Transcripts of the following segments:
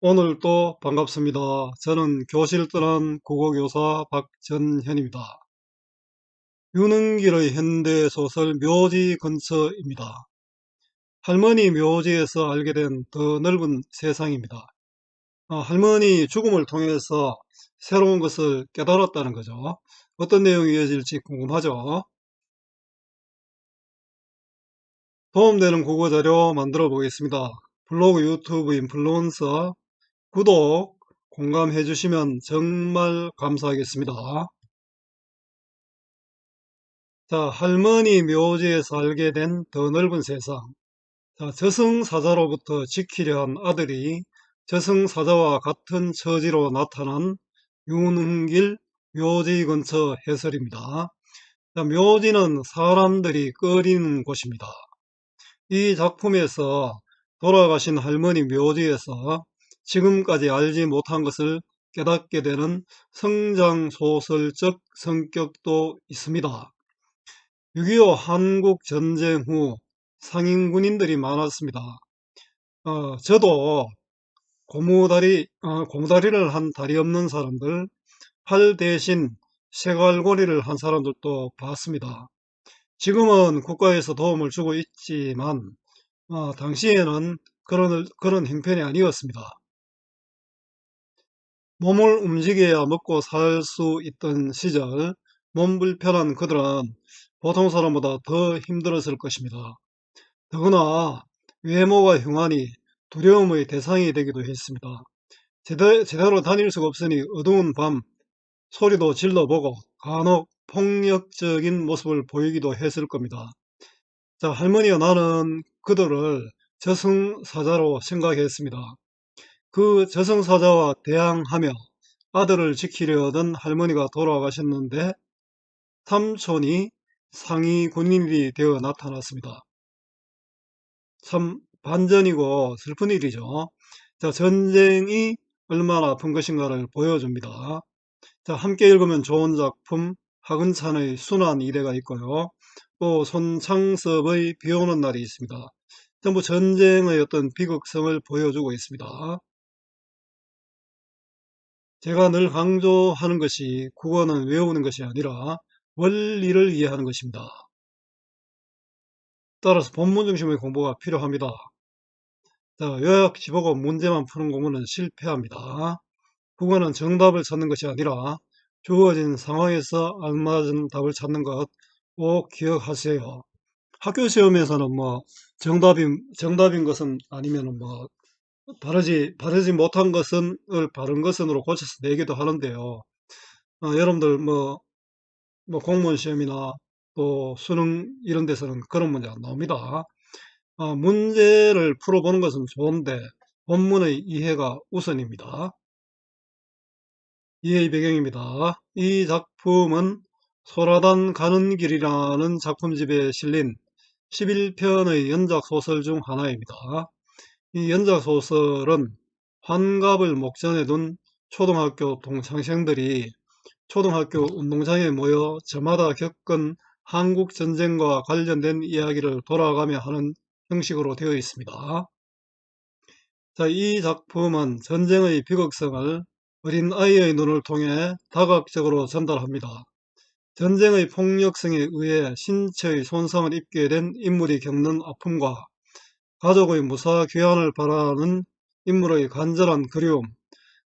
오늘 또 반갑습니다. 저는 교실 떠난 국어교사 박전현입니다. 윤은길의 현대소설 묘지 근처입니다. 할머니 묘지에서 알게 된 더 넓은 세상입니다. 할머니 죽음을 통해서 새로운 것을 깨달았다는 거죠. 어떤 내용이 이어질지 궁금하죠? 도움되는 국어 자료 만들어 보겠습니다. 블로그, 유튜브, 인플루언서, 구독, 공감해 주시면 정말 감사하겠습니다. 자, 할머니 묘지에서 알게 된 더 넓은 세상. 자, 저승사자로부터 지키려 한 아들이 저승사자와 같은 처지로 나타난 윤흥길 묘지 근처 해설입니다. 자, 묘지는 사람들이 꺼리는 곳입니다. 이 작품에서 돌아가신 할머니 묘지에서 지금까지 알지 못한 것을 깨닫게 되는 성장소설적 성격도 있습니다. 6.25 한국 전쟁 후 상인 군인들이 많았습니다. 저도 공다리를 한 다리 없는 사람들, 팔 대신 쇠갈고리를 한 사람들도 봤습니다. 지금은 국가에서 도움을 주고 있지만, 당시에는 그런 형편이 아니었습니다. 몸을 움직여야 먹고 살 수 있던 시절, 몸 불편한 그들은 보통 사람보다 더 힘들었을 것입니다. 더구나 외모가 흉하니 두려움의 대상이 되기도 했습니다. 제대로 다닐 수가 없으니 어두운 밤 소리도 질러보고 간혹 폭력적인 모습을 보이기도 했을 겁니다. 자, 할머니와 나는 그들을 저승사자로 생각했습니다. 그 저승사자와 대항하며 아들을 지키려던 할머니가 돌아가셨는데 삼촌이 상위 군인이 되어 나타났습니다. 참 반전이고 슬픈 일이죠. 자, 전쟁이 얼마나 아픈 것인가를 보여줍니다. 자, 함께 읽으면 좋은 작품 하근찬의 순환 이래가 있고요. 또 손창섭의 비 오는 날이 있습니다. 전부 전쟁의 어떤 비극성을 보여주고 있습니다. 제가 늘 강조하는 것이 국어는 외우는 것이 아니라 원리를 이해하는 것입니다. 따라서 본문 중심의 공부가 필요합니다. 자, 요약지 보고 문제만 푸는 공부는 실패합니다. 국어는 정답을 찾는 것이 아니라 주어진 상황에서 알맞은 답을 찾는 것 꼭 기억하세요. 학교 시험에서는 뭐 정답인 것은 아니면 뭐 바르지 못한 것은 바른 것은으로 고쳐서 내기도 하는데요. 여러분들 뭐 공무원 시험이나 또 수능 이런 데서는 그런 문제 안 나옵니다. 문제를 풀어보는 것은 좋은데 본문의 이해가 우선입니다. 이해의 배경입니다. 이 작품은 소라단 가는 길이라는 작품집에 실린 11편의 연작소설 중 하나입니다. 이 연작소설은 환갑을 목전에 둔 초등학교 동창생들이 초등학교 운동장에 모여 저마다 겪은 한국 전쟁과 관련된 이야기를 돌아가며 하는 형식으로 되어 있습니다. 자, 이 작품은 전쟁의 비극성을 어린 아이의 눈을 통해 다각적으로 전달합니다. 전쟁의 폭력성에 의해 신체의 손상을 입게 된 인물이 겪는 아픔과 가족의 무사 귀환을 바라는 인물의 간절한 그리움,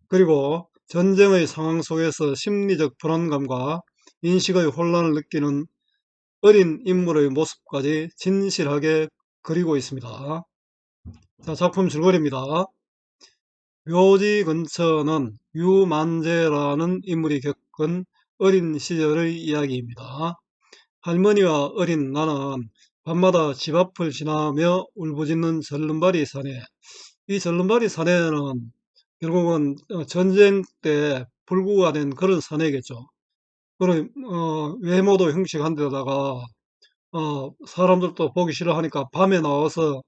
그리고 전쟁의 상황 속에서 심리적 불안감과 인식의 혼란을 느끼는 어린 인물의 모습까지 진실하게 그리고 있습니다. 자, 작품 줄거리입니다. 묘지 근처는 유만재라는 인물이 겪은 어린 시절의 이야기입니다. 할머니와 어린 나는 밤마다 집 앞을 지나며 울부짖는 절름발이 사내. 이 절름발이 사내는 결국은 전쟁 때 불구가 된 그런 사내겠죠. 그런 외모도 흉측한 데다가 사람들도 보기 싫어하니까 밤에 나와서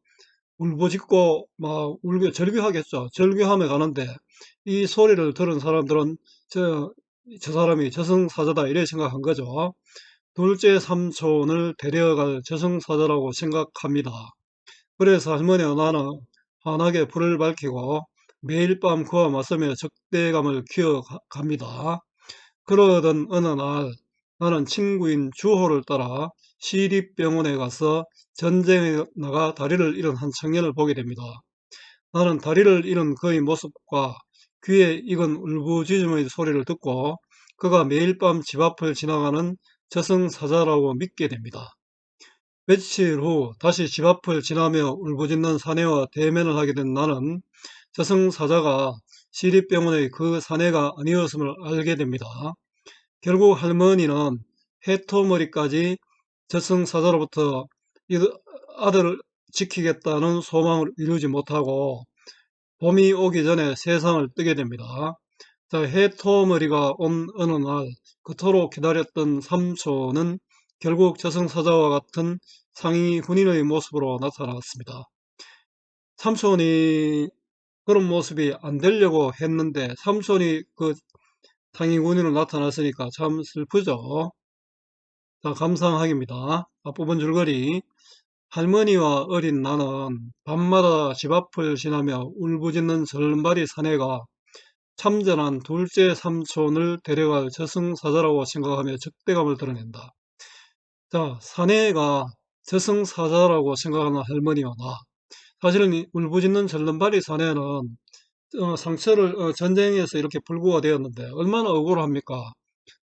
울부짖고 막 울고 절규하겠죠. 절규하며 가는데 이 소리를 들은 사람들은 저 사람이 저승사자다 이래 생각한 거죠. 둘째 삼촌을 데려갈 저승사자라고 생각합니다. 그래서 할머니와 나는 환하게 불을 밝히고 매일 밤 그와 맞서며 적대감을 키워갑니다. 그러던 어느 날 나는 친구인 주호를 따라 시립병원에 가서 전쟁에 나가 다리를 잃은 한 청년을 보게 됩니다. 나는 다리를 잃은 그의 모습과 귀에 익은 울부짖음의 소리를 듣고 그가 매일 밤 집 앞을 지나가는 저승사자라고 믿게 됩니다. 며칠 후 다시 집 앞을 지나며 울부짖는 사내와 대면을 하게 된 나는 저승사자가 시립병원의 그 사내가 아니었음을 알게 됩니다. 결국 할머니는 해토머리까지 저승사자로부터 아들을 지키겠다는 소망을 이루지 못하고 봄이 오기 전에 세상을 뜨게 됩니다. 자, 해토머리가 온 어느 날 그토록 기다렸던 삼촌은 결국 저승사자와 같은 상위 군인의 모습으로 나타났습니다. 삼촌이 그런 모습이 안 되려고 했는데 삼촌이 그 상위 군인으로 나타났으니까 참 슬프죠. 자, 감상하기입니다. 앞부분 줄거리. 할머니와 어린 나는 밤마다 집 앞을 지나며 울부짖는 절름발이 사내가 참전한 둘째 삼촌을 데려갈 저승사자라고 생각하며 적대감을 드러낸다. 자, 사내가 저승사자라고 생각하는 할머니와 나. 사실은 이 울부짖는 절름발이 사내는 상처를 전쟁에서 이렇게 불구가 되었는데 얼마나 억울합니까?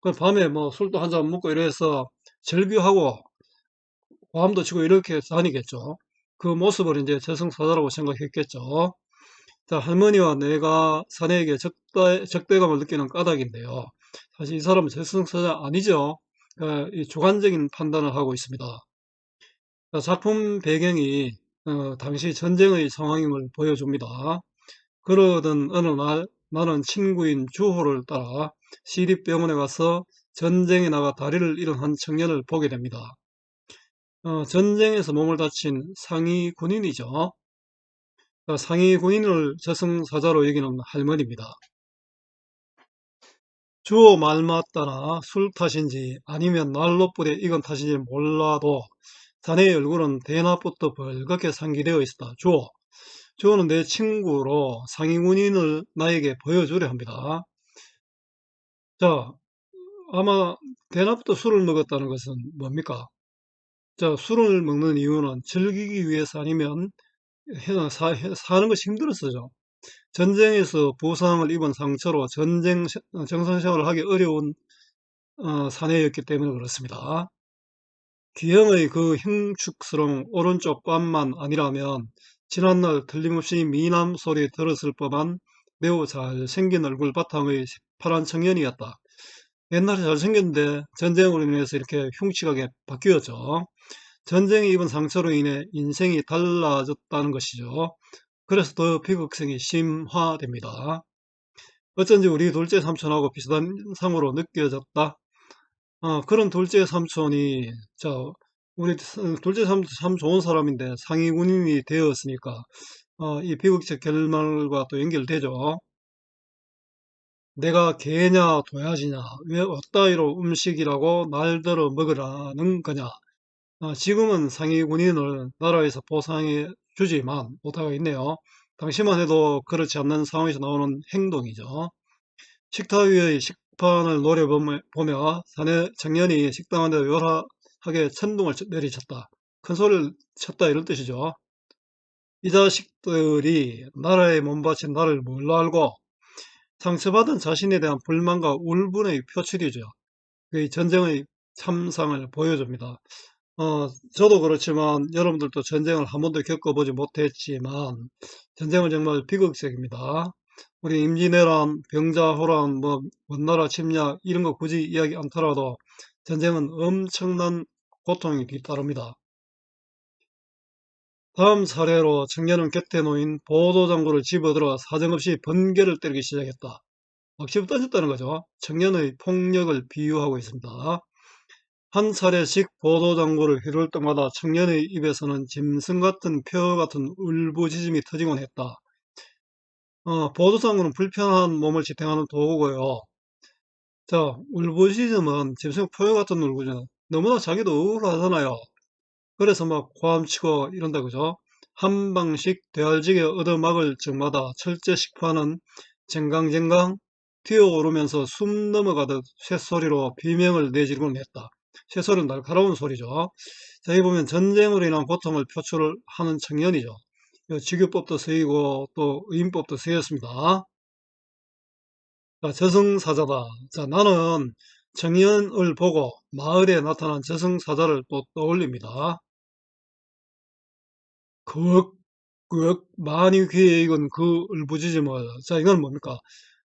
그 밤에 뭐 술도 한잔 먹고 이래서 절규하고 고함도 치고 이렇게 다니겠죠. 그 모습을 이제 저승사자라고 생각했겠죠. 자, 할머니와 내가 사내에게 적대감을 느끼는 까닭인데요. 사실 이 사람은 저승사자 아니죠. 이 주관적인 판단을 하고 있습니다. 자, 작품 배경이 당시 전쟁의 상황임을 보여줍니다. 그러던 어느 날 나는 친구인 주호를 따라 시립병원에 가서 전쟁에 나가 다리를 잃은 한 청년을 보게 됩니다. 전쟁에서 몸을 다친 상위 군인이죠. 상위 군인을 저승사자로 여기는 할머니입니다. 주호 말 맞다나 술 탓인지 아니면 난로불에 익은 탓인지 몰라도 자네의 얼굴은 대낮부터 벌겋게 상기되어 있었다. 주호는 내 친구로 상위 군인을 나에게 보여주려 합니다. 자, 아마 대낮부터 술을 먹었다는 것은 뭡니까? 자, 술을 먹는 이유는 즐기기 위해서 아니면 사는 것이 힘들었어죠. 전쟁에서 부상을 입은 상처로 정상생활을 하기 어려운 사내였기 때문에 그렇습니다. 기형의 그 흉측스러운 오른쪽 뺨만 아니라면 지난날 틀림없이 미남 소리 들었을 법한 매우 잘생긴 얼굴 바탕의 파란 청년이었다. 옛날에 잘생겼는데 전쟁으로 인해서 이렇게 흉측하게 바뀌었죠. 전쟁에 입은 상처로 인해 인생이 달라졌다는 것이죠. 그래서 더 비극성이 심화됩니다. 어쩐지 우리 둘째 삼촌하고 비슷한 상으로 느껴졌다. 그런 둘째 삼촌이, 자, 우리 둘째 삼촌 참 좋은 사람인데 상위 군인이 되었으니까, 이 비극적 결말과 또 연결되죠. 내가 개냐, 도야지냐, 왜 어따위로 음식이라고 날들어 먹으라는 거냐. 지금은 상위 군인을 나라에서 보상해 주지만 못하고 있네요. 당시만 해도 그렇지 않는 상황에서 나오는 행동이죠. 식탁 위의 식판을 노려보며 사내 청년이 식당 안에 요란하게 천둥을 내리쳤다. 큰 소리를 쳤다 이런 뜻이죠. 이 자식들이 나라에 몸바친 나를 뭘로 알고 상처받은 자신에 대한 불만과 울분의 표출이죠. 그 전쟁의 참상을 보여줍니다. 저도 그렇지만 여러분들도 전쟁을 한 번도 겪어보지 못했지만 전쟁은 정말 비극적입니다. 우리 임진왜란, 병자호란, 뭐 원나라 침략 이런 거 굳이 이야기 않더라도 전쟁은 엄청난 고통이 뒤따릅니다. 다음 사례로 청년은 곁에 놓인 보도장구를 집어들어 사정없이 번개를 때리기 시작했다. 막 집어던졌다는 거죠. 청년의 폭력을 비유하고 있습니다. 한 차례씩 보도장구를 휘둘 때마다 청년의 입에서는 짐승 같은 표 같은 울부짖음이 터지곤 했다. 보도장구는 불편한 몸을 지탱하는 도구고요. 자, 울부짖음은 짐승 표현 같은 울부짖음. 너무나 자기도 억울하잖아요. 그래서 막 고함치고 이런다 그죠? 한 방씩 되알지게 얻어막을 적마다 철제 식파는 쟁강쟁강 튀어오르면서 숨 넘어가듯 쇳소리로 비명을 내지르곤 했다. 쇳소리는 날카로운 소리죠. 자, 여기 보면 전쟁으로 인한 고통을 표출하는 청년이죠. 직유법도 쓰이고 또 의인법도 쓰였습니다. 자, 저승사자다. 자, 나는 청년을 보고 마을에 나타난 저승사자를 또 떠올립니다. 그윽 많이 귀에 익은 그 울부짖음을. 자, 이건 뭡니까?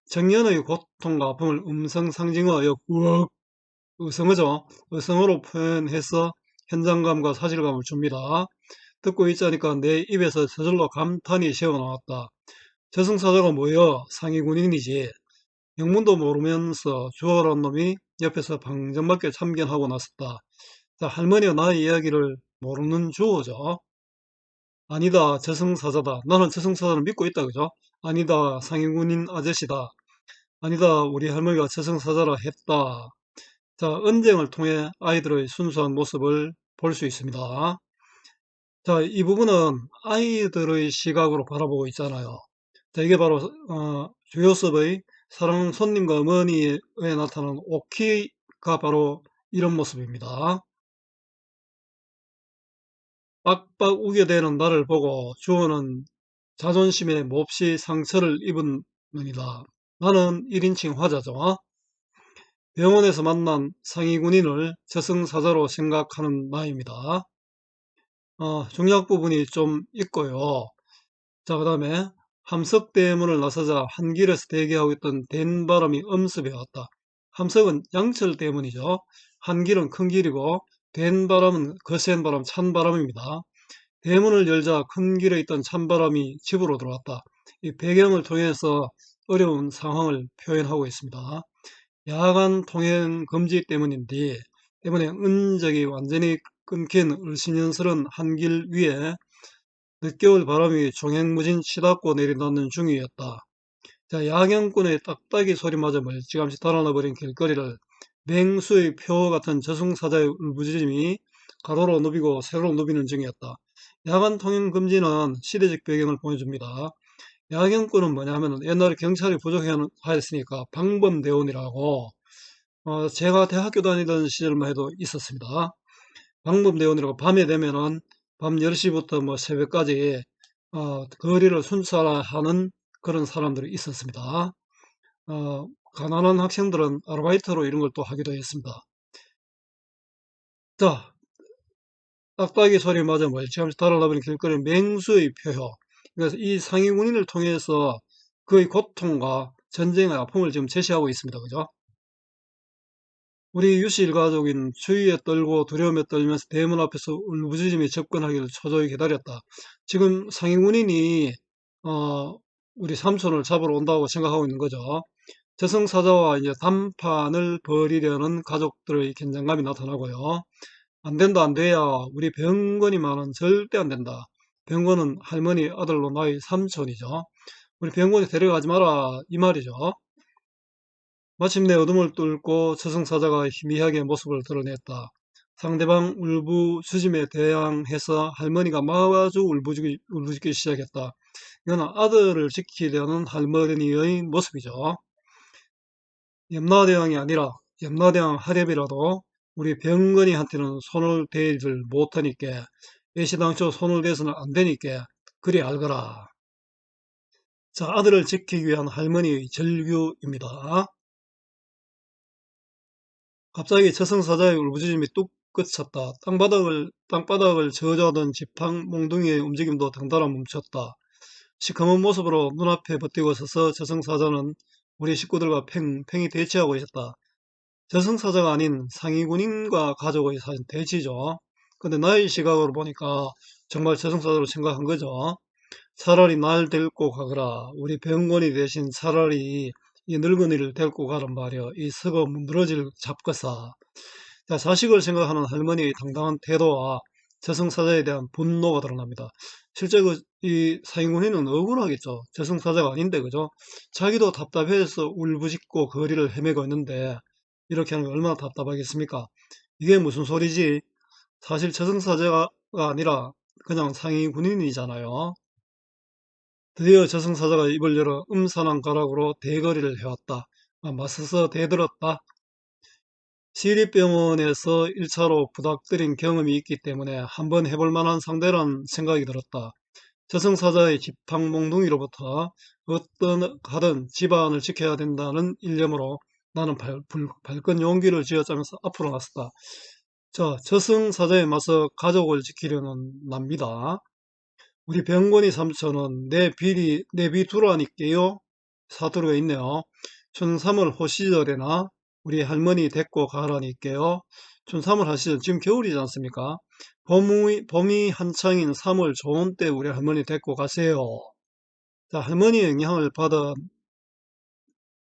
청년의 고통과 아픔을 음성 상징어여 그윽 의성어죠. 의성어로 표현해서 현장감과 사실감을 줍니다. 듣고 있자니까 내 입에서 저절로 감탄이 새어나왔다. 저승사자가 뭐여? 상위 군인이지. 영문도 모르면서 주어란 놈이 옆에서 방정맞게 참견하고 나섰다. 자, 할머니가 나의 이야기를 모르는 주어죠. 아니다, 저승사자다. 나는 저승사자를 믿고 있다, 그죠? 아니다, 상위군인 아저씨다. 아니다, 우리 할머니가 저승사자라 했다. 자, 언쟁을 통해 아이들의 순수한 모습을 볼 수 있습니다. 자, 이 부분은 아이들의 시각으로 바라보고 있잖아요. 자, 이게 바로 주요섭의 사랑 손님과 어머니에 나타나는 오키가 바로 이런 모습입니다. 빡빡 우겨대는 나를 보고 주어는 자존심에 몹시 상처를 입은 눈이다. 나는 1인칭 화자죠. 병원에서 만난 상위 군인을 저승사자로 생각하는 나입니다. 중약 부분이 좀 있고요. 자, 그 다음에 함석대문을 나서자 한 길에서 대기하고 있던 된바람이 엄습해 왔다. 함석은 양철 대문이죠. 한 길은 큰 길이고 된바람은 거센 바람, 찬 바람입니다. 대문을 열자 큰 길에 있던 찬바람이 집으로 들어왔다. 이 배경을 통해서 어려운 상황을 표현하고 있습니다. 야간 통행 금지 때문에 은적이 완전히 끊긴 을씨년스런 한 길 위에 늦겨울 바람이 종횡무진 치닫고 내리닫는 중이었다. 자, 야경꾼의 딱딱이 소리마저 멀찌감치 달아나버린 길거리를 맹수의 표 같은 저승사자의 울부짖음이 가로로 누비고 세로로 누비는 중이었다. 야간 통행 금지는 시대적 배경을 보여줍니다. 야경꾼은 뭐냐면 옛날에 경찰이 부족하였으니까 방범대원이라고 제가 대학교 다니던 시절만 해도 있었습니다. 방범대원이라고 밤에 되면은 밤 10시부터 뭐 새벽까지 거리를 순찰하는 그런 사람들이 있었습니다. 가난한 학생들은 아르바이트로 이런 걸 또 하기도 했습니다. 자, 딱딱이 소리마저 멀찌감치 달아나버린 길거리 맹수의 표효. 그래서 이 상위 군인을 통해서 그의 고통과 전쟁의 아픔을 지금 제시하고 있습니다. 그죠? 우리 유씨 일가족인 추위에 떨고 두려움에 떨면서 대문 앞에서 울부짖으며 접근하기를 초조히 기다렸다. 지금 상위 군인이 우리 삼촌을 잡으러 온다고 생각하고 있는 거죠. 저승사자와 이제 단판을 벌이려는 가족들의 긴장감이 나타나고요. 안 된다, 안 돼야. 우리 병건이만은 절대 안 된다. 병건은 할머니 아들로 나의 삼촌이죠. 우리 병건이 데려가지 마라, 이 말이죠. 마침내 어둠을 뚫고 저승사자가 희미하게 모습을 드러냈다. 상대방 울부짖음에 대항해서 할머니가 마주 울부짖기 시작했다. 이건 아들을 지키려는 할머니의 모습이죠. 염라대왕이 아니라 염라대왕 하렵이라도 우리 병건이한테는 손을 대지를 못하니까 애시당초 손을 대서는 안 되니까 그리 알거라. 자, 아들을 지키기 위한 할머니의 절규입니다. 갑자기 저승사자의 울부짖음이 뚝 그쳤다. 땅바닥을 저주하던 지팡 몽둥이의 움직임도 덩달아 멈췄다. 시커먼 모습으로 눈앞에 버티고 서서 저승사자는 우리 식구들과 팽팽히 대치하고 있었다. 저승사자가 아닌 상위 군인과 가족의 사실 대치죠. 근데 나의 시각으로 보니까 정말 저승사자로 생각한 거죠. 차라리 날 데리고 가거라. 우리 병건이 대신 차라리 이 늙은이를 데리고 가란 말이여. 이 썩어 문드러질 잡거사. 자, 자식을 생각하는 할머니의 당당한 태도와 저승사자에 대한 분노가 드러납니다. 실제 이 사인군인은 억울하겠죠. 저승사자가 아닌데, 그죠? 자기도 답답해서 울부짖고 거리를 헤매고 있는데 이렇게 하는 게 얼마나 답답하겠습니까? 이게 무슨 소리지? 사실 저승사자가 아니라 그냥 상위 군인이잖아요. 드디어 저승사자가 입을 열어 음산한 가락으로 대거리를 해왔다. 맞서서 대들었다. 시립병원에서 1차로 부닥들인 경험이 있기 때문에 한번 해볼 만한 상대란 생각이 들었다. 저승사자의 지팡몽둥이로부터 어떤 하든 집안을 지켜야 된다는 일념으로 나는 발끈 용기를 쥐어짜면서 앞으로 나섰다. 자, 저승사자에 맞서 가족을 지키려는 납니다. 우리 병곤이 삼촌은 내 비 두라니께요. 사투리가 있네요. 춘삼월 호시절에나 우리 할머니 데리고 가라니께요. 춘삼월 하시절 지금 겨울이지 않습니까? 봄이 한창인 3월 좋은 때 우리 할머니 데리고 가세요. 자, 할머니의 영향을 받아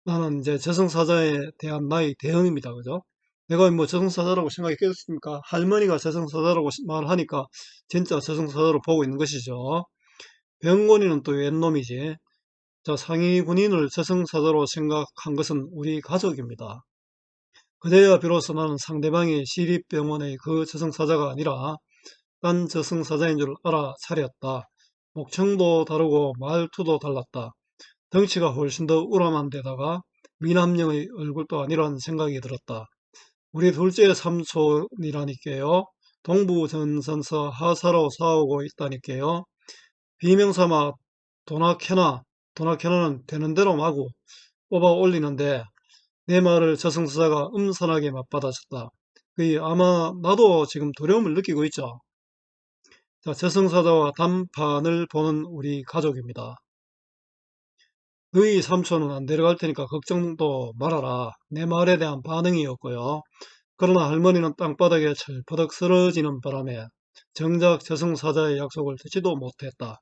나는 이제 저승사자에 대한 나의 대응입니다. 그죠? 내가 뭐 저승사자라고 생각했겠습니까? 할머니가 저승사자라고 말하니까 진짜 저승사자로 보고 있는 것이죠. 병곤이는 또 웬 놈이지? 자, 상위 군인을 저승사자로 생각한 것은 우리 가족입니다. 그제야 비로소 나는 상대방이 시립병원의 그 저승사자가 아니라 딴 저승사자인 줄 알아차렸다. 목청도 다르고 말투도 달랐다. 덩치가 훨씬 더 우람한 데다가 미남형의 얼굴도 아니란 생각이 들었다. 우리 둘째 삼촌이라니까요. 동부전선서 하사로 싸우고 있다니까요. 비명삼아 도나케나는 되는 대로 마구 뽑아 올리는데 내 말을 저승사자가 음산하게 맞받아쳤다. 아마 나도 지금 두려움을 느끼고 있죠. 자, 저승사자와 단판을 보는 우리 가족입니다. 너희 삼촌은 안 데려갈 테니까 걱정도 말아라. 내 말에 대한 반응이었고요. 그러나 할머니는 땅바닥에 철퍼덕 쓰러지는 바람에 정작 저승사자의 약속을 듣지도 못했다.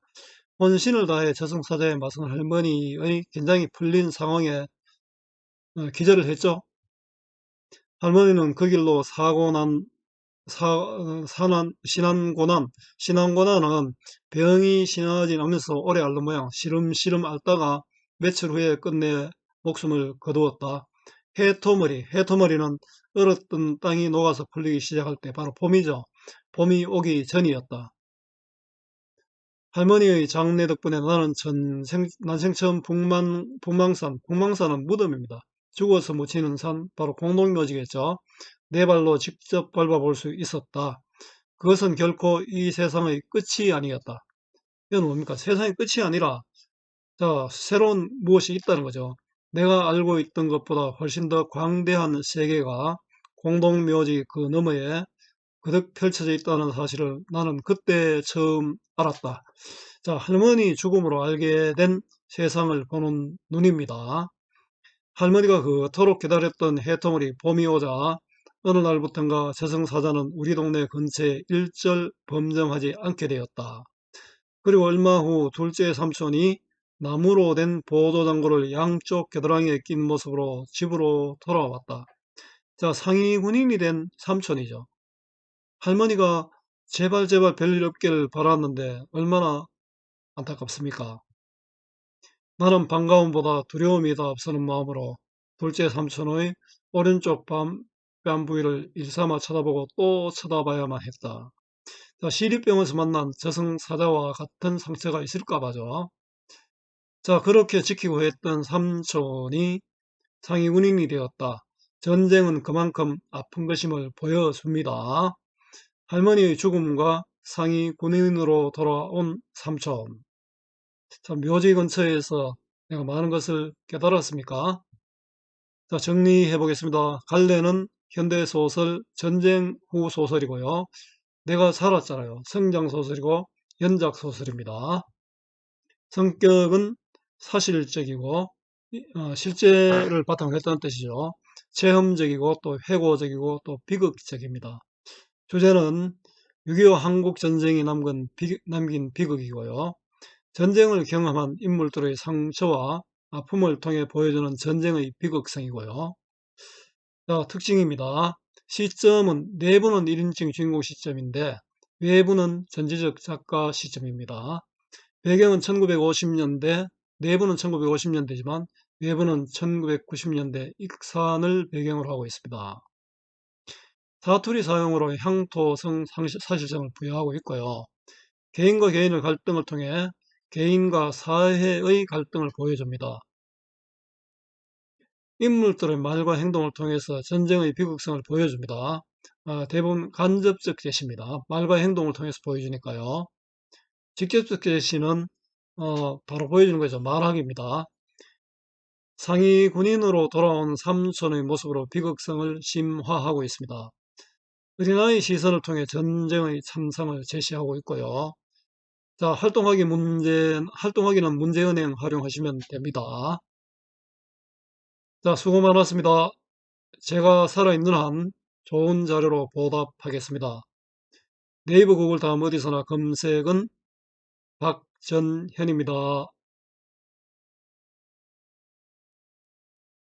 혼신을 다해 저승사자에 맞선 할머니의 긴장이 풀린 상황에 기절을 했죠. 할머니는 그 길로 신안고난은 병이 신하진 않으면서 오래 앓는 모양 시름시름 앓다가 며칠 후에 끝내 목숨을 거두었다. 해토머리는 얼었던 땅이 녹아서 풀리기 시작할 때 바로 봄이죠. 봄이 오기 전이었다. 할머니의 장례 덕분에 나는 난생 처음 북망산은 무덤입니다. 죽어서 묻히는 산, 바로 공동묘지겠죠. 내 발로 직접 밟아볼 수 있었다. 그것은 결코 이 세상의 끝이 아니었다. 이건 뭡니까? 세상의 끝이 아니라, 자, 새로운 무엇이 있다는 거죠. 내가 알고 있던 것보다 훨씬 더 광대한 세계가 공동묘지 그 너머에 그득 펼쳐져 있다는 사실을 나는 그때 처음 알았다. 자, 할머니 죽음으로 알게 된 세상을 보는 눈입니다. 할머니가 그토록 기다렸던 해토물이 봄이 오자 어느 날부턴가 저승사자는 우리 동네 근처에 일절 범정하지 않게 되었다. 그리고 얼마 후 둘째 삼촌이 나무로 된 보도장구를 양쪽 겨드랑이에 낀 모습으로 집으로 돌아왔다. 자, 상위 군인이 된 삼촌이죠. 할머니가 제발 별일 없기를 바랐는데 얼마나 안타깝습니까? 나는 반가움보다 두려움이 더 앞서는 마음으로 둘째 삼촌의 오른쪽 뺨 부위를 일삼아 쳐다보고 또 쳐다봐야만 했다. 자, 시립병원에서 만난 저승사자와 같은 상처가 있을까 봐죠. 자, 그렇게 지키고 했던 삼촌이 상위 군인이 되었다. 전쟁은 그만큼 아픈 것임을 보여줍니다. 할머니의 죽음과 상위 군인으로 돌아온 삼촌. 자, 묘지 근처에서 내가 많은 것을 깨달았습니까? 자, 정리해 보겠습니다. 갈래는 현대소설 전쟁 후 소설이고요. 내가 살았잖아요. 성장소설이고 연작소설입니다. 성격은 사실적이고 실제를 바탕으로 했다는 뜻이죠. 체험적이고 또 회고적이고 또 비극적입니다. 주제는 6.25 한국전쟁이 남긴 비극이고요. 전쟁을 경험한 인물들의 상처와 아픔을 통해 보여주는 전쟁의 비극성이고요. 자, 특징입니다. 시점은 내부는 1인칭 주인공 시점인데 외부는 전지적 작가 시점입니다. 배경은 1950년대, 내부는 1950년대지만 외부는 1990년대 익산을 배경으로 하고 있습니다. 사투리 사용으로 향토성 사실성을 부여하고 있고요. 개인과 개인의 갈등을 통해 개인과 사회의 갈등을 보여줍니다. 인물들의 말과 행동을 통해서 전쟁의 비극성을 보여줍니다. 대부분 간접적 제시입니다. 말과 행동을 통해서 보여주니까요. 직접적 제시는 바로 보여주는 거죠. 말하기입니다. 상위 군인으로 돌아온 삼촌의 모습으로 비극성을 심화하고 있습니다. 어린아이 시선을 통해 전쟁의 참상을 제시하고 있고요. 자, 활동하기는 문제은행 활용하시면 됩니다. 자, 수고 많았습니다. 제가 살아있는 한 좋은 자료로 보답하겠습니다. 네이버, 구글 다음 어디서나 검색은 박전현입니다.